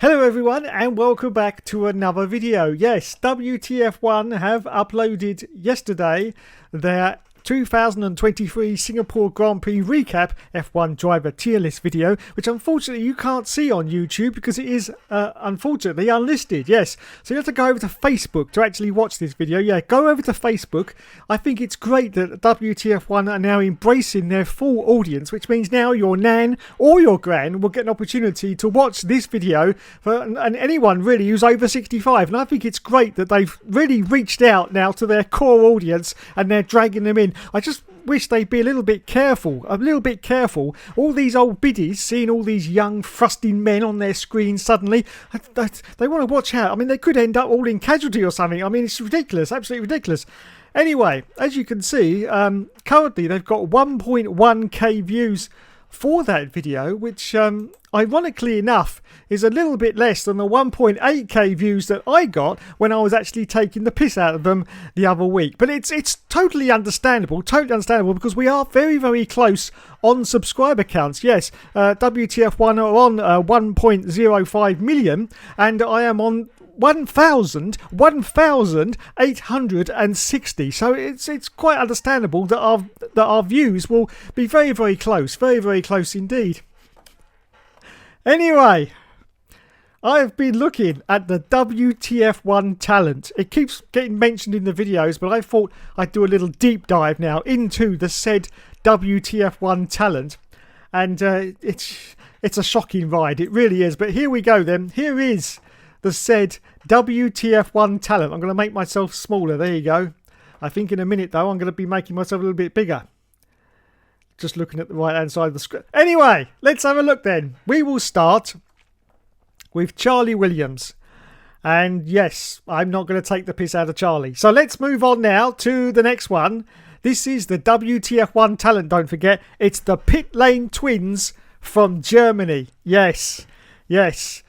Hello everyone and welcome back to another video. Yes, WTF1 have uploaded yesterday their 2023 Singapore Grand Prix recap F1 driver tier list video, which unfortunately you can't see on YouTube because it is unfortunately unlisted. Yes, so you have to go over to Facebook to actually watch this video. Yeah, go over to Facebook. I think it's great that WTF1 are now embracing their full audience, which means now your nan or your gran will get an opportunity to watch this video and anyone really who's over 65. And I think it's great that they've really reached out now to their core audience and they're dragging them in. I just wish they'd be a little bit careful. All these old biddies seeing all these young thrusting men on their screen suddenly, they want to watch out. I mean, they could end up all in casualty or something. I mean, it's ridiculous, absolutely ridiculous. Anyway, as you can see, currently they've got 1.1k views for that video, which ironically enough is a little bit less than the 1.8k views that I got when I was actually taking the piss out of them the other week. But it's totally understandable because we are very, very close on subscriber counts. Yes, WTF1 are on 1.05 million and I am on 1,860. So it's quite understandable that our views will be very, very close indeed. Anyway, I've been looking at the WTF1 talent. It keeps getting mentioned in the videos, but I thought I'd do a little deep dive now into the said WTF1 talent, and it's a shocking ride. It really is. But here we go then. Here is the said WTF1 talent. I'm going to make myself smaller. There you go. I think in a minute though I'm going to be making myself a little bit bigger. Just looking at the right hand side of the screen. Anyway, let's have a look then. We will start with Charlie Williams. And yes, I'm not going to take the piss out of Charlie. So let's move on now to the next one. This is the WTF1 talent, don't forget. It's the Pit Lane Twins from Germany. Yes. It's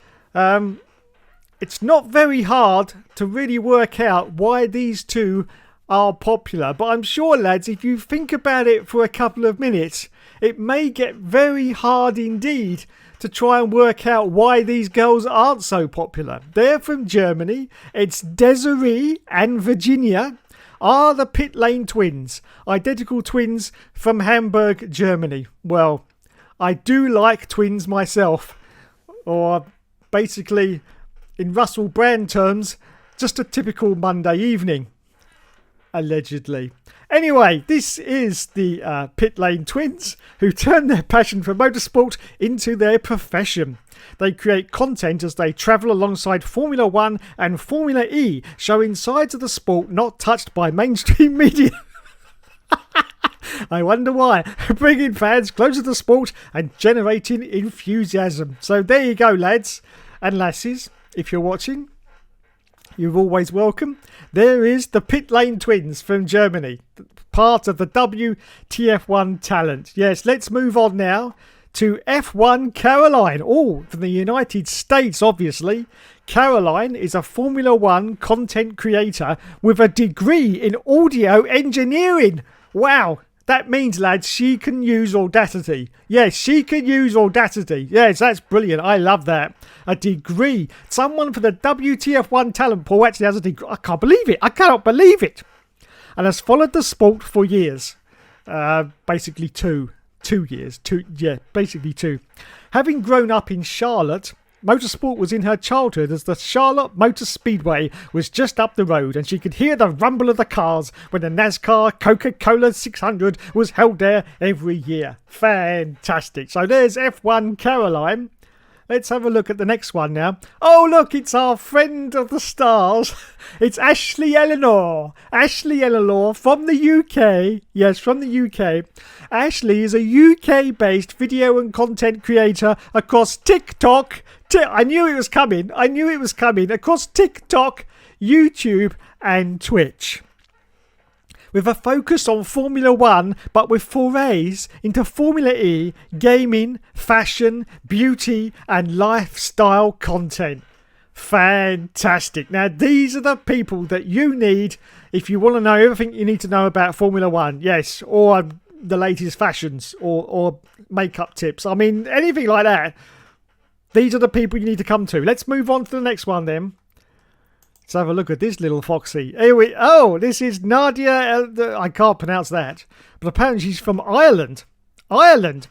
not very hard to really work out why these two are popular, but I'm sure, lads, if you think about it for a couple of minutes, it may get very hard indeed to try and work out why these girls aren't so popular. They're from Germany. It's Desiree and Virginia are the Pit Lane Twins, identical twins from Hamburg, Germany. Well, I do like twins myself, or basically, in Russell Brand terms, just a typical Monday evening, allegedly. Anyway, this is the Pit Lane Twins who turn their passion for motorsport into their profession. They create content as they travel alongside Formula 1 and Formula E, showing sides of the sport not touched by mainstream media. I wonder why. Bringing fans closer to sport and generating enthusiasm. So there you go, lads and lasses. If you're watching, you're always welcome. There is the Pit Lane Twins from Germany, part of the WTF1 talent. Yes, let's move on now to F1 Caroline. Oh, from the United States, obviously. Caroline is a Formula 1 content creator with a degree in audio engineering. Wow. That means, lads, she can use Audacity. Yes, she can use Audacity. Yes, that's brilliant. I love that. A degree. Someone for the WTF1 talent pool actually has a degree. I can't believe it. I cannot believe it. And has followed the sport for years. Basically 2 years. Basically 2. Having grown up in Charlotte, motorsport was in her childhood as the Charlotte Motor Speedway was just up the road and she could hear the rumble of the cars when the NASCAR Coca-Cola 600 was held there every year. Fantastic. So there's F1 Caroline. Let's have a look at the next one now. Oh, look, it's our friend of the stars. It's Ashley Eleanor. Ashley Eleanor from the UK. Yes, from the UK. Ashley is a UK-based video and content creator across TikTok. I knew it was coming. Across TikTok, YouTube, and Twitch. With a focus on Formula 1, but with forays into Formula E, gaming, fashion, beauty, and lifestyle content. Fantastic. Now, these are the people that you need if you want to know everything you need to know about Formula 1. Yes, or the latest fashions, or makeup tips. I mean, anything like that. These are the people you need to come to. Let's move on to the next one then. Let's have a look at this little foxy. This is Nadia. I can't pronounce that. But apparently she's from Ireland. Ireland.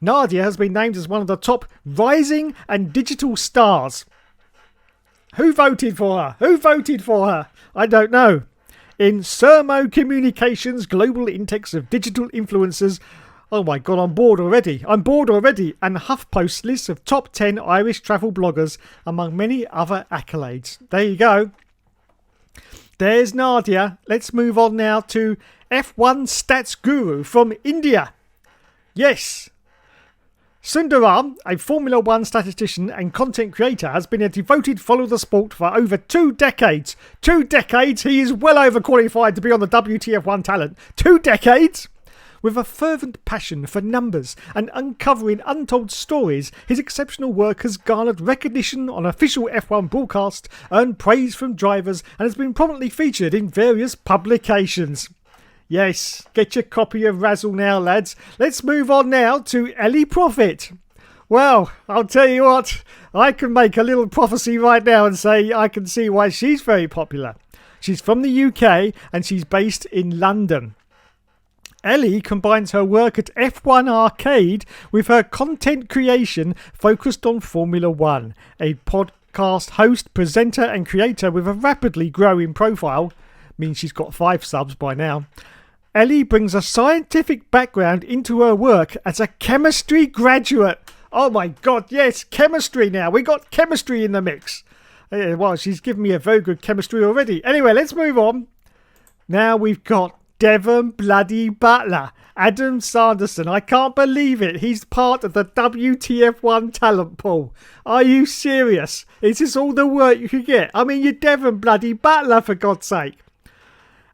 Nadia has been named as one of the top rising and digital stars. Who voted for her? Who voted for her? I don't know. In Sermo Communications Global Index of Digital Influencers. Oh my god, I'm bored already. And HuffPost list of top 10 Irish travel bloggers, among many other accolades. There you go. There's Nadia. Let's move on now to F1 stats guru from India. Yes. Sundaram, a Formula One statistician and content creator, has been a devoted follower of the sport for over 2 decades. 2 decades? He is well overqualified to be on the WTF1 talent. 2 decades? With a fervent passion for numbers and uncovering untold stories, his exceptional work has garnered recognition on official F1 broadcasts, earned praise from drivers, and has been prominently featured in various publications. Yes, get your copy of Razzle now, lads. Let's move on now to Ellie Prophet. Well, I'll tell you what, I can make a little prophecy right now and say I can see why she's very popular. She's from the UK and she's based in London. Ellie combines her work at F1 Arcade with her content creation focused on Formula One. A podcast host, presenter and creator with a rapidly growing profile, means she's got 5 subs by now. Ellie brings a scientific background into her work as a chemistry graduate. Oh my god, yes, chemistry now. We got chemistry in the mix. Well, she's given me a very good chemistry already. Anyway, let's move on. Now we've got Devon bloody Butler, Adam Sanderson. I can't believe it. He's part of the WTF1 talent pool. Are you serious? Is this all the work you could get? I mean, you're Devon bloody Butler, for God's sake.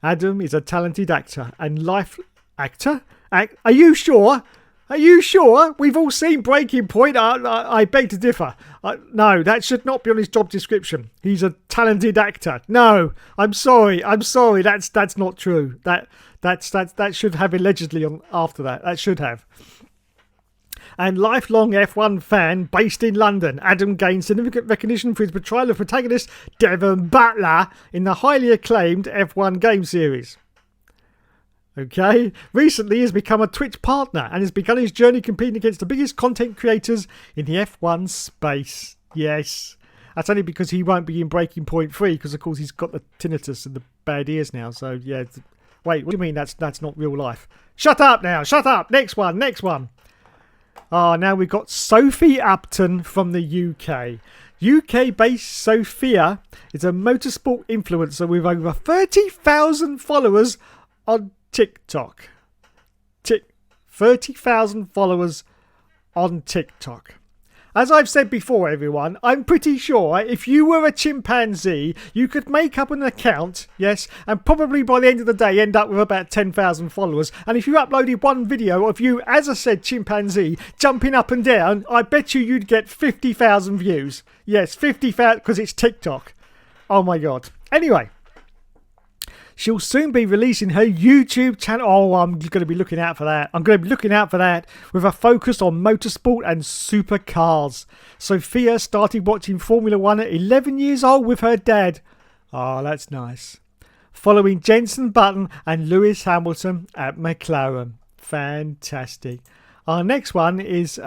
Adam is a talented actor and life actor. Are you sure? Are you sure? We've all seen Breaking Point. I beg to differ. No, that should not be on his job description. He's a talented actor. No, I'm sorry. That's not true. That should have allegedly on after that. That should have. And lifelong F1 fan based in London, Adam gained significant recognition for his portrayal of protagonist Devon Butler in the highly acclaimed F1 game series. Okay, recently he has become a Twitch partner and has begun his journey competing against the biggest content creators in the F1 space. Yes, that's only because he won't be in Breaking Point 3 because of course he's got the tinnitus and the bad ears now. So yeah, wait, what do you mean that's not real life? Shut up now, shut up. Next one. Now we've got Sophie Upton from the UK. UK-based Sophia is a motorsport influencer with over 30,000 followers on TikTok. 30,000 followers on TikTok. As I've said before, everyone, I'm pretty sure if you were a chimpanzee, you could make up an account, yes, and probably by the end of the day end up with about 10,000 followers. And if you uploaded one video of you as a said chimpanzee jumping up and down, I bet you'd get 50,000 views. Yes, 50,000 because it's TikTok. Oh my god. Anyway. She'll soon be releasing her YouTube channel. Oh, I'm going to be looking out for that. With a focus on motorsport and supercars. Sophia started watching Formula One at 11 years old with her dad. Oh, that's nice. Following Jenson Button and Lewis Hamilton at McLaren. Fantastic. Our next one is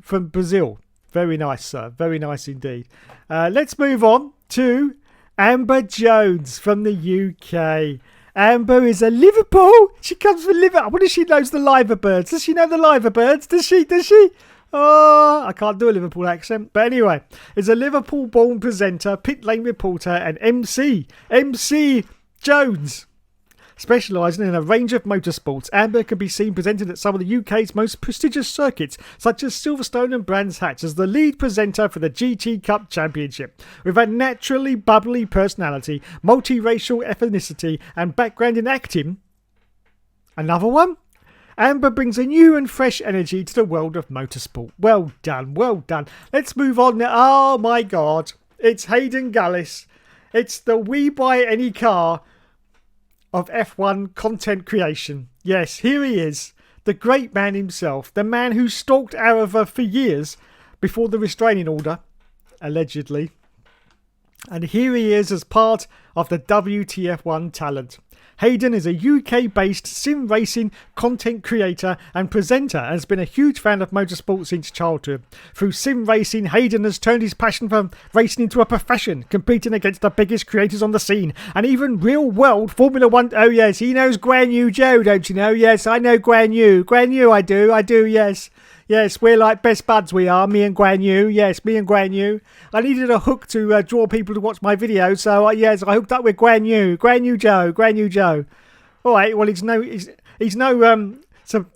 from Brazil. Very nice, sir. Very nice indeed. Let's move on to Amber Jones from the UK. Amber is a Liverpool. She comes from Liverpool. I wonder if she knows the Liverbirds. Does she know the Liverbirds? Does she? Oh, I can't do a Liverpool accent. But anyway, is a Liverpool-born presenter, pit lane reporter and MC. MC Jones. Specialising in a range of motorsports, Amber can be seen presenting at some of the UK's most prestigious circuits, such as Silverstone and Brands Hatch, as the lead presenter for the GT Cup Championship. With a naturally bubbly personality, multiracial ethnicity, and background in acting. Another one? Amber brings a new and fresh energy to the world of motorsport. Well done, well done. Let's move on now. Oh my god. It's Hayden Gullis. It's the We Buy Any Car of F1 content creation. Yes, here he is, the great man himself, the man who stalked Arava for years, before the restraining order, allegedly. And here he is as part of the WTF1 talent. Hayden is a UK-based sim racing content creator and presenter and has been a huge fan of motorsport since childhood. Through sim racing, Hayden has turned his passion for racing into a profession, competing against the biggest creators on the scene and even real-world Formula 1. Oh yes, he knows Guan Yu Zhou, don't you know? Yes, I know Guan Yu. Guan Yu, I do, yes. Yes, we're like best buds, we are, me and Guan Yu. Yes, me and Guan Yu. I needed a hook to draw people to watch my videos, so yes, I hooked up with Guan Yu. Guan Yu Zhou. All right, well, he's no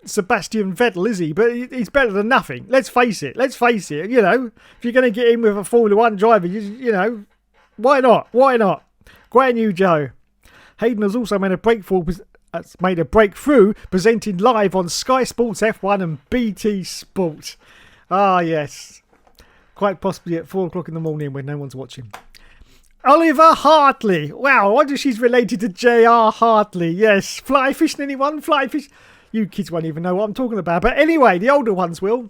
Sebastian Vettel, is he? But he's better than nothing. Let's face it, you know. If you're going to get in with a Formula 1 driver, you know, why not? Guan Yu Zhou. Hayden has also made a breakthrough presenting live on Sky Sports F1 and BT Sport. Ah, yes. Quite possibly at 4 o'clock in the morning when no one's watching. Oliver Hartley. Wow, I wonder if she's related to J.R. Hartley. Yes. Fly fishing, anyone? Fly fish? You kids won't even know what I'm talking about. But anyway, the older ones will.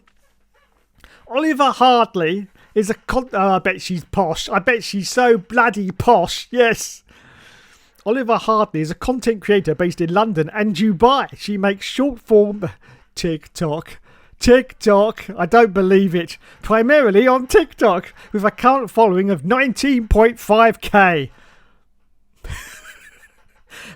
Oliver Hartley is I bet she's posh. I bet she's so bloody posh. Yes. Oliver Hartley is a content creator based in London and Dubai. She makes short form TikTok. I don't believe it. Primarily on TikTok with a current following of 19.5k.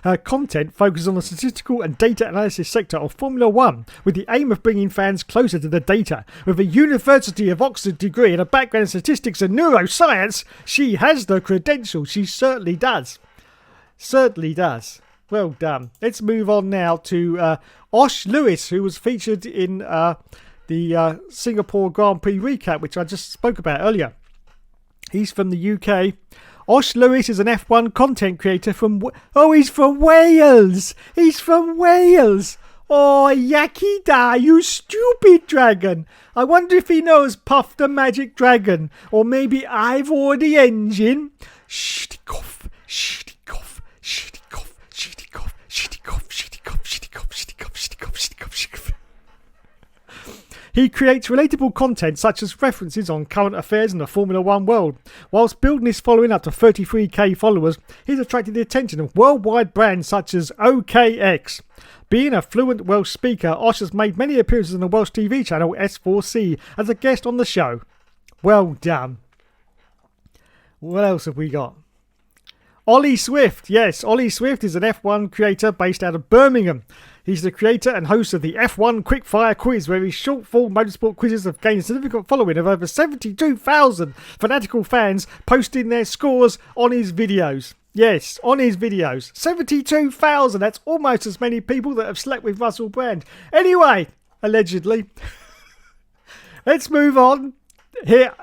Her content focuses on the statistical and data analysis sector of Formula 1 with the aim of bringing fans closer to the data. With a University of Oxford degree and a background in statistics and neuroscience, she has the credentials. She certainly does. Well done. Let's move on now to Osh Lewis, who was featured in the Singapore Grand Prix recap, which I just spoke about earlier. He's from the UK. Osh Lewis is an F1 content creator from... he's from Wales. Oh, Yakida, you stupid dragon. I wonder if he knows Puff the Magic Dragon. Or maybe Ivor the Engine. Shitikoff. He creates relatable content such as references on current affairs in the Formula 1 world. Whilst building his following up to 33k followers, he's attracted the attention of worldwide brands such as OKX. Being a fluent Welsh speaker, Osh has made many appearances on the Welsh TV channel S4C as a guest on the show. Well done. What else have we got? Ollie Swift. Yes, Ollie Swift is an F1 creator based out of Birmingham. He's the creator and host of the F1 Quickfire Quiz, where his short-form motorsport quizzes have gained a significant following of over 72,000 fanatical fans posting their scores on his videos. Yes, on his videos. 72,000. That's almost as many people that have slept with Russell Brand. Anyway, allegedly. Let's move on. Here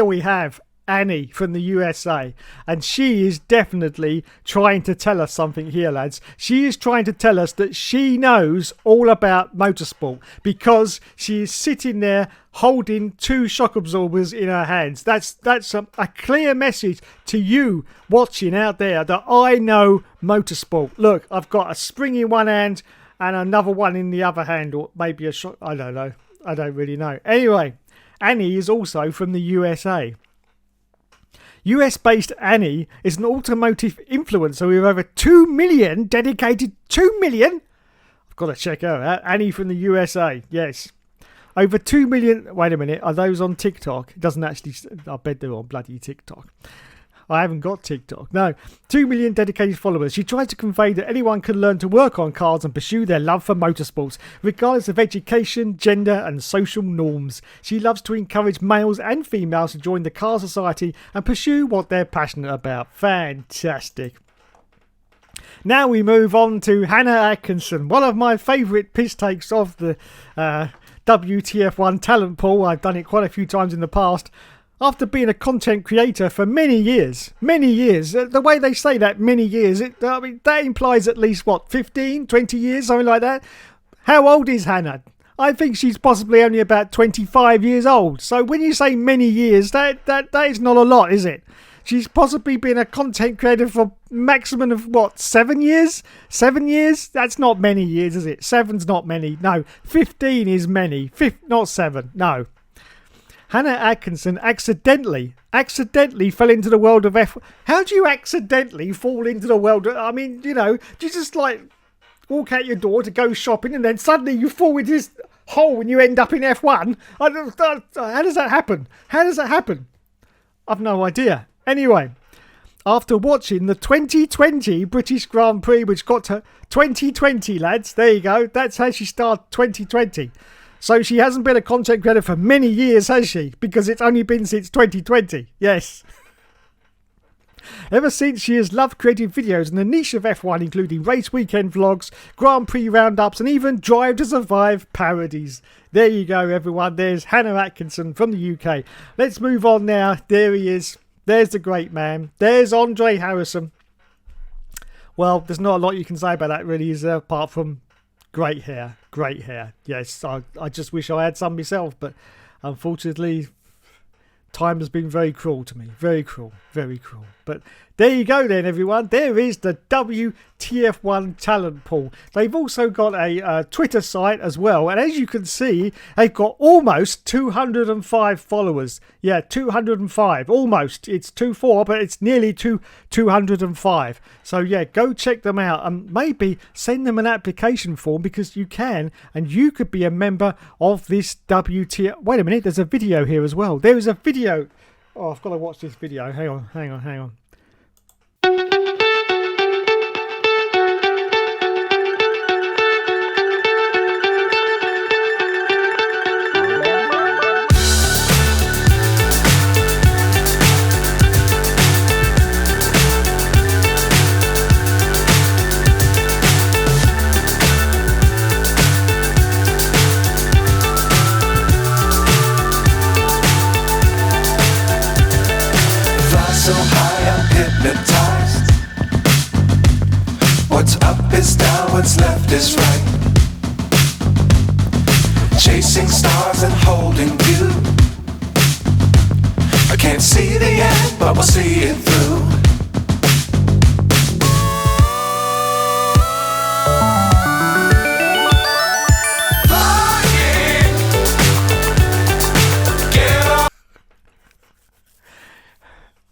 we have Annie from the USA, and she is definitely trying to tell us something here, lads. She is trying to tell us that she knows all about motorsport because she is sitting there holding 2 shock absorbers in her hands. That's a clear message to you watching out there that I know motorsport. Look, I've got a spring in one hand and another one in the other hand, or maybe a shock. I don't know. I don't really know. Anyway, Annie is also from the USA. US-based Annie is an automotive influencer with over 2 million dedicated... 2 million? I've got to check her out. Annie from the USA, yes. Over 2 million... Wait a minute, are those on TikTok? It doesn't actually... I bet they're on bloody TikTok. I haven't got TikTok. No, 2 million dedicated followers. She tries to convey that anyone can learn to work on cars and pursue their love for motorsports, regardless of education, gender and social norms. She loves to encourage males and females to join the car society and pursue what they're passionate about. Fantastic. Now we move on to Hannah Atkinson, one of my favourite piss takes of the WTF1 talent pool. I've done it quite a few times in the past. After being a content creator for many years, the way they say that, many years, that implies at least, 15, 20 years, something like that. How old is Hannah? I think she's possibly only about 25 years old. So when you say many years, that is not a lot, is it? She's possibly been a content creator for maximum of 7 years? 7 years? That's not many years, is it? 7's not many. No, 15 is many. Not 7, no. Hannah Atkinson accidentally fell into the world of F1. How do you accidentally fall into the world of, I mean, you know, do you just like walk out your door to go shopping and then suddenly you fall into this hole and you end up in F1? How does that happen? How does that happen? I've no idea. Anyway, after watching the 2020 British Grand Prix, which got to 2020, lads, there you go. That's how she started 2020. So she hasn't been a content creator for many years, has she? Because it's only been since 2020. Yes. Ever since, she has loved creating videos in the niche of F1, including race weekend vlogs, Grand Prix roundups, and even Drive to Survive parodies. There you go, everyone. There's Hannah Atkinson from the UK. Let's move on now. There he is. There's the great man. There's Andre Harrison. Well, there's not a lot you can say about that, really, apart from great hair. Great hair. Yes, I just wish I had some myself, but unfortunately, time has been very cruel to me. Very cruel. Very cruel. But there you go then, everyone. There is the WTF1 talent pool. They've also got a Twitter site as well. And as you can see, they've got almost 205 followers. Yeah, 205. Almost. It's 24, but it's nearly 205. So yeah, go check them out and maybe send them an application form, because you can, and you could be a member of this WTF. Wait a minute, there's a video here as well. There is a video. Oh, I've got to watch this video. Hang on. So high I'm hypnotized. What's up is down, what's left is right. Chasing stars and holding you. I can't see the end, but we'll see it through.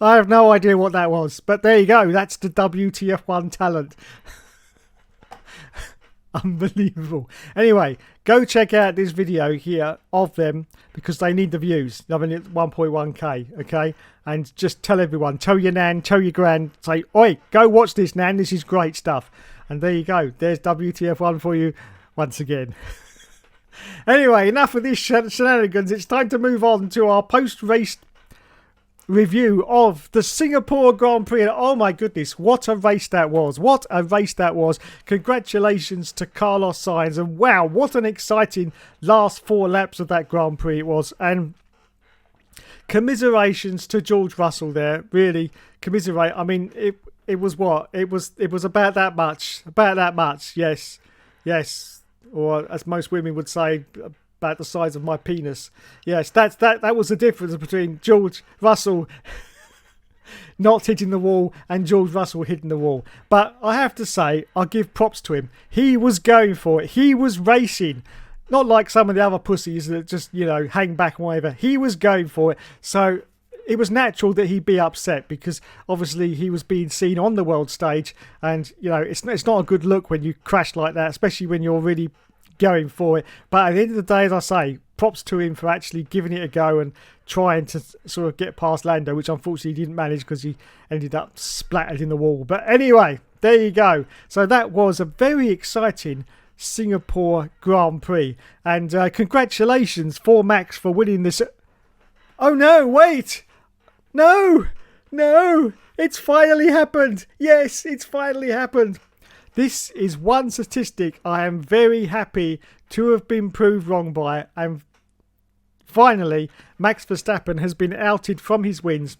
I have no idea what that was, but there you go. That's the WTF1 talent. Unbelievable. Anyway, go check out this video here of them, because they need the views. I mean, it's 1.1k, okay? And just tell everyone, tell your nan, tell your gran, say, oi, go watch this, nan, this is great stuff. And there you go. There's WTF1 for you once again. Anyway, enough of this shenanigans. It's time to move on to our post-race review of the Singapore Grand Prix. And oh my goodness, what a race that was. What a race that was. Congratulations to Carlos Sainz, and wow, what an exciting last 4 laps of that Grand Prix it was. And commiserations to George Russell there. Really commiserate. I mean, it was what? It was about that much. About that much. Yes. Or as most women would say, about the size of my penis. Yes, that was the difference between George Russell not hitting the wall and George Russell hitting the wall. But I have to say, I'll give props to him. He was going for it. He was racing. Not like some of the other pussies that just, you know, hang back and whatever. He was going for it. So it was natural that he'd be upset, because obviously he was being seen on the world stage, and, you know, it's not a good look when you crash like that, especially when you're really going for it. But at the end of the day, as I say, props to him for actually giving it a go and trying to sort of get past Lando, which unfortunately he didn't manage because he ended up splattered in the wall. But anyway, there you go. So that was a very exciting Singapore Grand Prix, and congratulations for Max for winning this. Oh no, wait, no, it's finally happened. Yes, it's finally happened. This is one statistic I am very happy to have been proved wrong by, and finally Max Verstappen has been outed from his wins.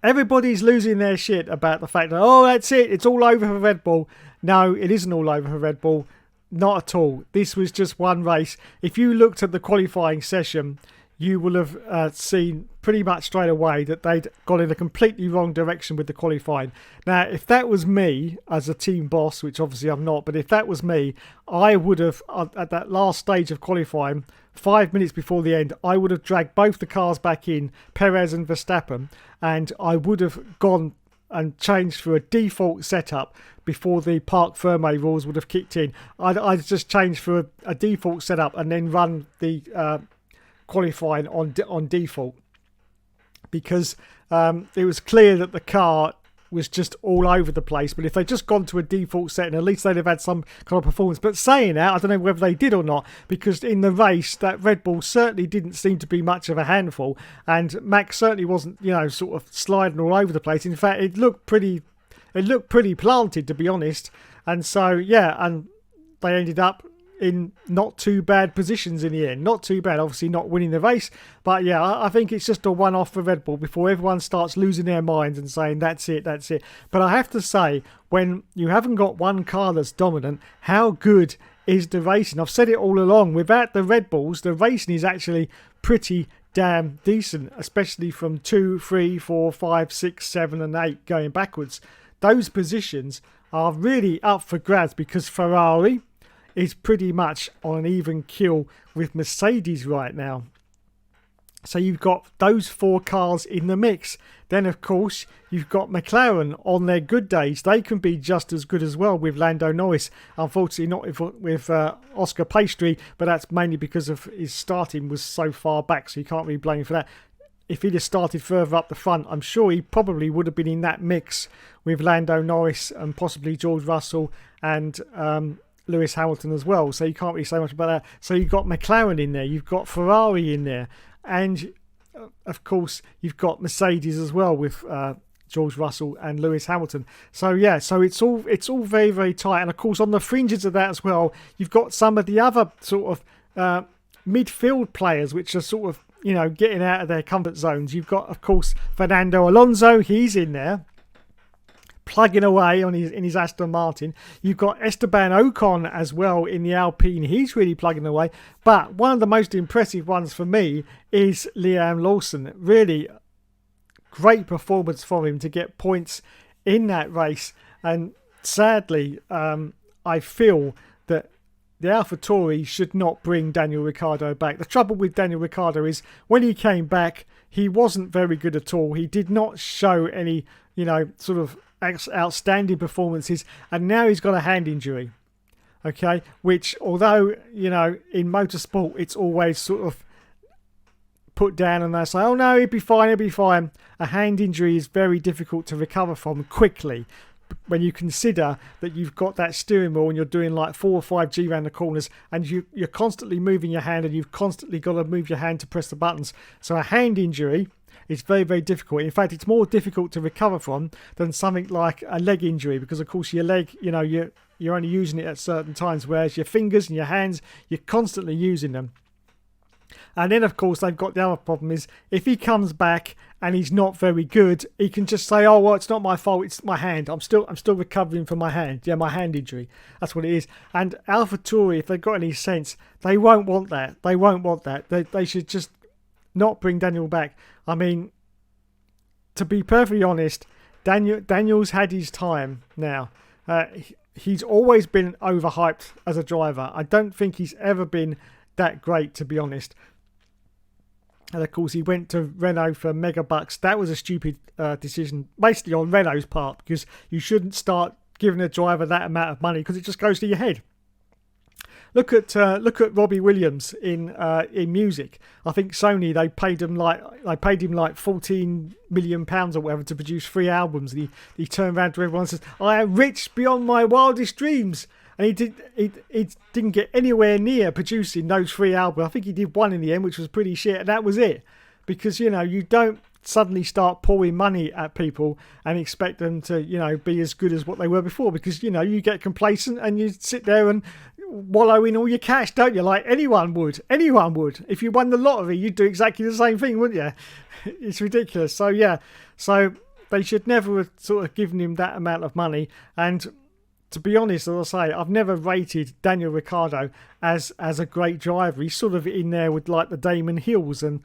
Everybody's losing their shit about the fact that, oh, that's it's all over for Red Bull. No, it isn't all over for Red Bull. Not at all. This was just one race. If you looked at the qualifying session, you will have seen pretty much straight away that they'd gone in a completely wrong direction with the qualifying. Now, if that was me as a team boss, which obviously I'm not, but if that was me, I would have, at that last stage of qualifying, 5 minutes before the end, I would have dragged both the cars back in, Perez and Verstappen, and I would have gone and changed for a default setup before the parc fermé rules would have kicked in. I'd just changed for a default setup and then run the qualifying on default, because it was clear that the car was just all over the place. But if they'd just gone to a default setting, at least they'd have had some kind of performance. But saying that, I don't know whether they did or not, because in the race, that Red Bull certainly didn't seem to be much of a handful, and Max certainly wasn't, sort of sliding all over the place. In fact, it looked pretty planted, to be honest. And so, yeah, and they ended up in not too bad positions in the end. Not too bad, obviously not winning the race, but yeah, I think it's just a one-off for Red Bull before everyone starts losing their minds and saying that's it. But I have to say, when you haven't got one car that's dominant, how good is the racing? I've said it all along, without the Red Bulls, the racing is actually pretty damn decent, especially from 2, 3, 4, 5, 6, 7 and 8 going backwards. Those positions are really up for grabs because Ferrari is pretty much on an even keel with Mercedes right now. So you've got those 4 cars in the mix. Then, of course, you've got McLaren on their good days. They can be just as good as well with Lando Norris. Unfortunately, not with Oscar Piastri, but that's mainly because of his starting was so far back, so you can't really blame him for that. If he'd have started further up the front, I'm sure he probably would have been in that mix with Lando Norris and possibly George Russell and Lewis Hamilton as well, so you can't really say much about that. So you've got McLaren in there, you've got Ferrari in there, and of course you've got Mercedes as well with George Russell and Lewis Hamilton. So yeah, so it's all very, very tight. And of course on the fringes of that as well, you've got some of the other sort of midfield players which are sort of getting out of their comfort zones. You've got, of course, Fernando Alonso, he's in there plugging away in his Aston Martin. You've got Esteban Ocon as well in the Alpine. He's really plugging away. But one of the most impressive ones for me is Liam Lawson. Really great performance from him to get points in that race. And sadly, I feel that the AlphaTauri should not bring Daniel Ricciardo back. The trouble with Daniel Ricciardo is when he came back, he wasn't very good at all. He did not show any, sort of outstanding performances, and now he's got a hand injury, okay, which although in motorsport it's always sort of put down and they say, oh no, he'll be fine, a hand injury is very difficult to recover from quickly when you consider that you've got that steering wheel and you're doing like 4 or 5G around the corners and you're constantly moving your hand and you've constantly got to move your hand to press the buttons. So a hand injury is very, very difficult. In fact, it's more difficult to recover from than something like a leg injury, because of course your leg, you're only using it at certain times, whereas your fingers and your hands, you're constantly using them. And then, of course, they've got the other problem is if he comes back and he's not very good, he can just say, oh, well, it's not my fault, it's my hand. I'm still recovering from my hand. Yeah, my hand injury. That's what it is. And AlphaTauri, if they've got any sense, they won't want that. They should just not bring Daniel back. I mean, to be perfectly honest, Daniel's had his time now. He's always been overhyped as a driver. I don't think he's ever been that great, to be honest. And of course, he went to Renault for mega bucks. That was a stupid decision, basically on Renault's part, because you shouldn't start giving a driver that amount of money because it just goes to your head. Look at Robbie Williams in music. I think Sony they paid him like £14 million or whatever to produce 3 albums. And he turned around to everyone and says, "I am rich beyond my wildest dreams." And he didn't get anywhere near producing those 3 albums. I think he did 1 in the end, which was pretty shit, and that was it. Because you don't suddenly start pouring money at people and expect them to be as good as what they were before, because you get complacent and you sit there and wallow in all your cash, don't you? Like anyone would. If you won the lottery, you'd do exactly the same thing, wouldn't you? It's ridiculous. So they should never have sort of given him that amount of money. And to be honest, as I say, I've never rated Daniel Ricciardo as a great driver. He's sort of in there with like the Damon Hills and,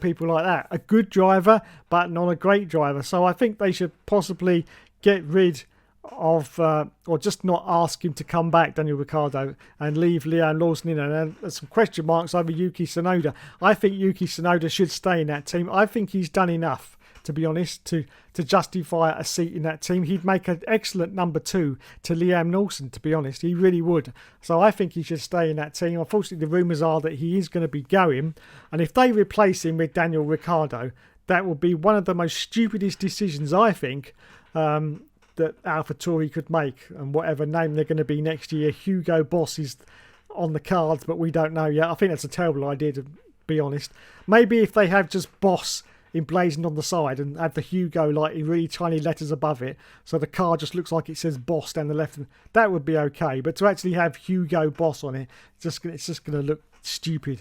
people like that. A good driver, but not a great driver. So I think they should possibly get rid of, or just not ask him to come back, Daniel Ricciardo, and leave Liam Lawson in. And there's some question marks over Yuki Tsunoda. I think Yuki Tsunoda should stay in that team. I think he's done enough, to be honest, to justify a seat in that team. He'd make an excellent number 2 to Liam Lawson, to be honest. He really would. So I think he should stay in that team. Unfortunately, the rumours are that he is going to be going. And if they replace him with Daniel Ricciardo, that will be one of the most stupidest decisions, I think, that AlphaTauri could make. And whatever name they're going to be next year, Hugo Boss is on the cards, but we don't know yet. I think that's a terrible idea, to be honest. Maybe if they have just Boss emblazoned on the side and have the Hugo like in really tiny letters above it, so the car just looks like it says Boss down the left, that would be okay. But to actually have Hugo Boss on it, it's just going to look stupid.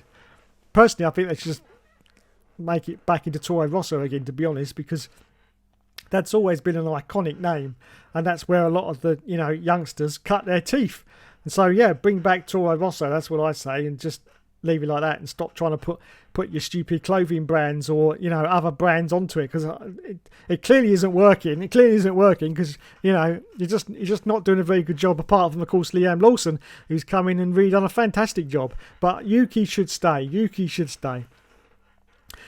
Personally, I think they should just make it back into Toro Rosso again, to be honest, because that's always been an iconic name, and that's where a lot of the youngsters cut their teeth. And so bring back Toro Rosso, that's what I say, and just leave it like that and stop trying to put your stupid clothing brands or other brands onto it, because it clearly isn't working. It clearly isn't working because you're just not doing a very good job, apart from of course Liam Lawson, who's come in and really done a fantastic job. But Yuki should stay.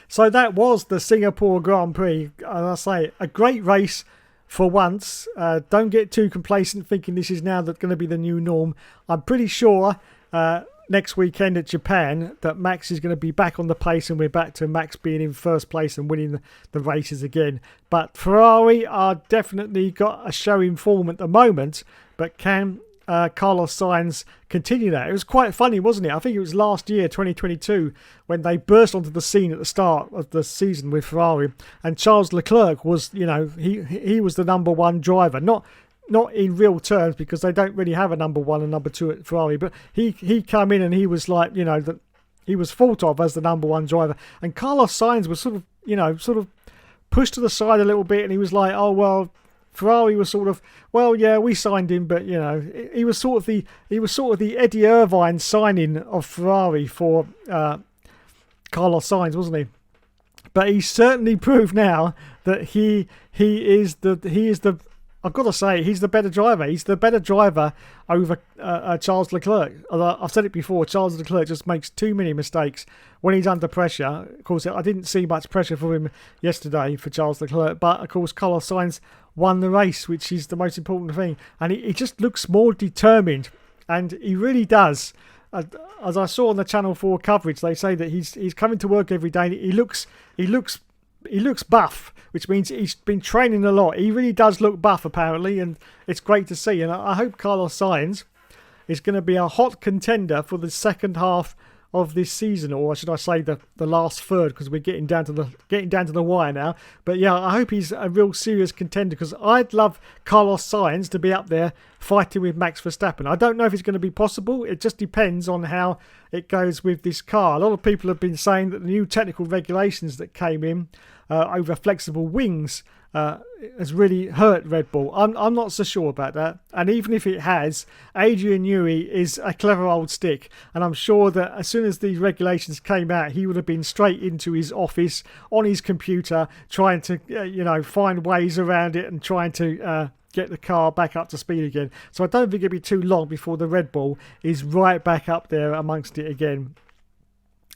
So that was the Singapore Grand Prix. As I say, a great race for once. Don't get too complacent thinking this is now going to be the new norm. I'm pretty sure next weekend at Japan that Max is going to be back on the pace, and we're back to Max being in first place and winning the races again. But Ferrari are definitely got a show in form at the moment, but can Carlos Sainz continue that? It was quite funny, wasn't it? I think it was last year, 2022, when they burst onto the scene at the start of the season with Ferrari, and Charles Leclerc was, he was the number one driver, not in real terms, because they don't really have a number 1 and number 2 at Ferrari, but he came in and he was like, he was thought of as the number 1 driver, and Carlos Sainz was sort of pushed to the side a little bit, and he was like, oh well, Ferrari was sort of, well, yeah, we signed him, but he was sort of the Eddie Irvine signing of Ferrari for Carlos Sainz, wasn't he? But he certainly proved now that he is the I've got to say, he's the better driver. He's the better driver over Charles Leclerc. I've said it before, Charles Leclerc just makes too many mistakes when he's under pressure. Of course, I didn't see much pressure for him yesterday for Charles Leclerc, but of course, Carlos Sainz won the race, which is the most important thing. And he just looks more determined, and he really does. As I saw on the Channel 4 coverage, they say that he's coming to work every day. He looks buff, which means he's been training a lot. He really does look buff, apparently, and it's great to see. And I hope Carlos Sainz is going to be a hot contender for the second half of this season, or should I say the last third, because we're getting down to the wire now. But yeah, I hope he's a real serious contender, because I'd love Carlos Sainz to be up there fighting with Max Verstappen. I don't know if it's going to be possible. It just depends on how it goes with this car. A lot of people have been saying that the new technical regulations that came in over flexible wings has really hurt Red Bull. I'm not so sure about that. And even if it has, Adrian Newey is a clever old stick. And I'm sure that as soon as these regulations came out, he would have been straight into his office on his computer trying to, find ways around it and trying to get the car back up to speed again. So I don't think it'll be too long before the Red Bull is right back up there amongst it again.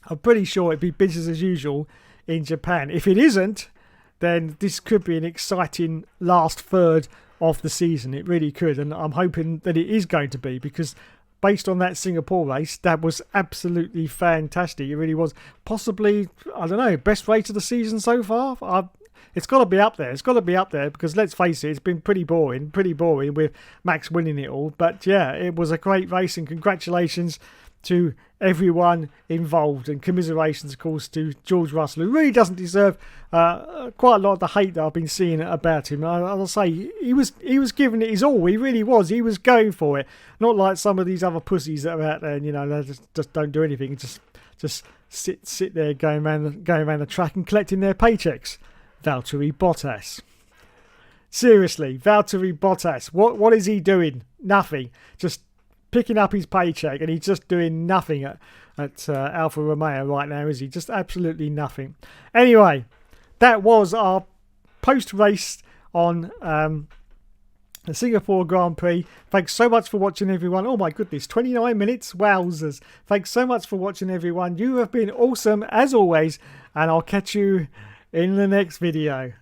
I'm pretty sure it'd be business as usual in Japan. If it isn't, then this could be an exciting last third of the season. It really could, and I'm hoping that it is going to be, because based on that Singapore race, that was absolutely fantastic. It really was. Possibly, I don't know, best race of the season so far. It's got to be up there. It's got to be up there, because let's face it, it's been pretty boring with Max winning it all. But yeah, it was a great race, and congratulations to everyone involved, and commiserations, of course, to George Russell, who really doesn't deserve quite a lot of the hate that I've been seeing about him. I'll say he was giving it his all. He really was. He was going for it. Not like some of these other pussies that are out there, and they just don't do anything. Just sit there going around the track and collecting their paychecks. Valtteri Bottas. Seriously, Valtteri Bottas, what is he doing? Nothing. Just picking up his paycheck, and he's just doing nothing at Alfa Romeo right now, is he? Just absolutely nothing. Anyway, that was our post-race on the Singapore Grand Prix. Thanks so much for watching, everyone. Oh my goodness, 29 minutes. Wowzers. Thanks so much for watching, everyone. You have been awesome as always, and I'll catch you in the next video.